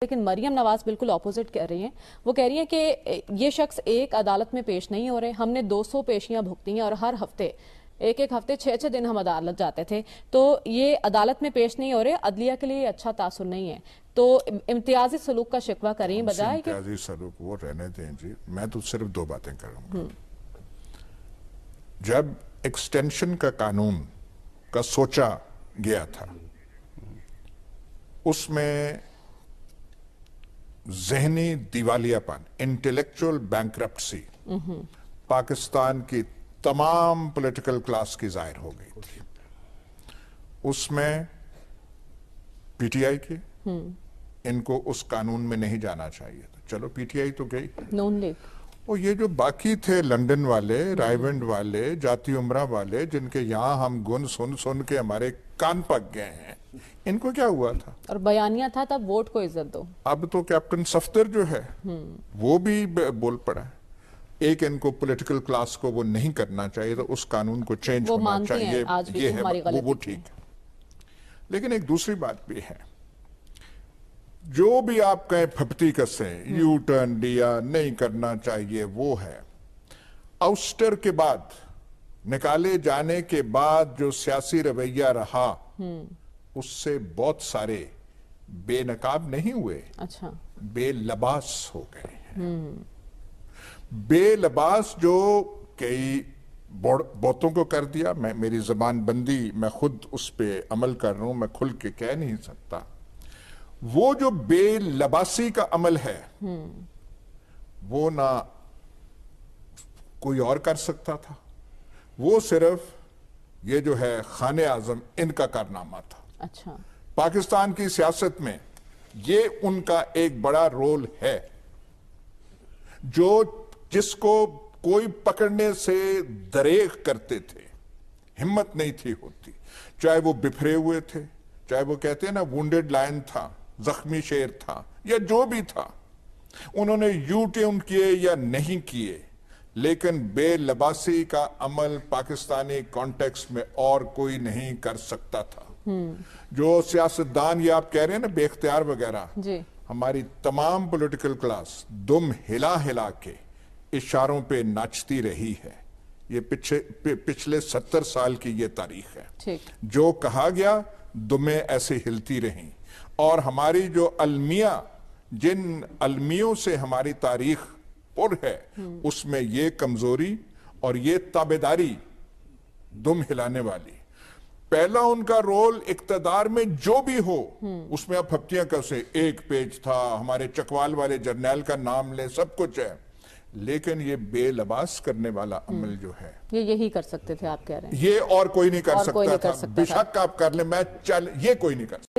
لیکن مریم نواز بالکل اپوزٹ کہہ رہی ہیں. وہ کہہ رہی ہیں کہ یہ شخص ایک عدالت میں پیش نہیں ہو رہے. ہم نے 200 پیشیاں بھگتی ہیں اور ہر ہفتے ایک ہفتے 6 دن ہم عدالت جاتے تھے. تو یہ عدالت میں پیش نہیں ہو رہے. عدلیہ کے لیے اچھا تاثر نہیں ہے. تو امتیازی سلوک کا شکوہ کریں بجائے کہ امتیازی سلوک وہ رہنے دیں جی. میں تو صرف 2 باتیں کروں گا. جب ایکسٹینشن کا قانون کا سوچا گیا تھا اس میں ذہنی دیوالیہ پن انٹلیکچول بینکرپسی پاکستان کی تمام پولیٹیکل کلاس کی ظاہر ہو گئی تھی. اس میں پی ٹی آئی کی ان کو اس قانون میں نہیں جانا چاہیے تھا. چلو پی ٹی آئی تو گئی. نون لیگ اور یہ جو باقی تھے لنڈن والے، رائیونڈ والے، جاتی عمرہ والے، جن کے یہاں ہم گن سن کے ہمارے کان پک گئے ہیں، ان کو کیا ہوا تھا؟ اور بیانیہ تھا تب ووٹ کو عزت دو. اب تو کیپٹن صفدر جو ہے وہ بھی بول پڑا ہے. ایک ان کو پولیٹیکل کلاس کو وہ نہیں کرنا چاہیے تو اس قانون کو چینج ہونا چاہیے. یہ ہے وہ ٹھیک ہے. لیکن ایک دوسری بات بھی ہے. جو بھی آپ کہیں پھپتی کسیں، یو ٹرن لیا، نہیں کرنا چاہیے، وہ ہے آؤسٹر کے بعد، نکالے جانے کے بعد جو سیاسی رویہ رہا اس سے بہت سارے بے نقاب نہیں ہوئے، اچھا بے لباس ہو گئے ہیں. بے لباس جو کئی بہتوں کو کر دیا. میری زبان بندی، میں خود اس پہ عمل کر رہا ہوں، میں کھل کے کہہ نہیں سکتا. وہ جو بے لباسی کا عمل ہے وہ نہ کوئی اور کر سکتا تھا. وہ صرف یہ جو ہے خان اعظم ان کا کارنامہ تھا. اچھا پاکستان کی سیاست میں یہ ان کا ایک بڑا رول ہے جو جس کو کوئی پکڑنے سے دریغ کرتے تھے. ہمت نہیں تھی ہوتی. چاہے وہ بفرے ہوئے تھے، چاہے وہ کہتے ہیں نا وونڈڈ لائن تھا، زخمی شیر تھا، یا جو بھی تھا. انہوں نے یو ٹرن کیے یا نہیں کیے، لیکن بے لباسی کا عمل پاکستانی کانٹیکس میں اور کوئی نہیں کر سکتا تھا. جو سیاستدان یہ آپ کہہ رہے ہیں نا بے اختیار وغیرہ، ہماری تمام پولیٹیکل کلاس دم ہلا ہلا کے اشاروں پہ ناچتی رہی ہے. یہ پچھلے 70 سال کی یہ تاریخ ہے. جو کہا گیا دمیں ایسے ہلتی رہیں. اور ہماری جو المیہ، جن المیوں سے ہماری تاریخ پر ہے، اس میں یہ کمزوری اور یہ تابعداری دم ہلانے والی. پہلا ان کا رول اقتدار میں جو بھی ہو اس میں اب ہفتیاں کیسے ایک پیج تھا، ہمارے چکوال والے جرنیل کا نام لیں، سب کچھ ہے. لیکن یہ بے لباس کرنے والا عمل جو ہے یہ یہی کر سکتے تھے آپ کہہ رہے ہیں. یہ اور کوئی نہیں کر سکتا تھا. بے شک آپ کر لیں، یہ کوئی نہیں کر سکتا.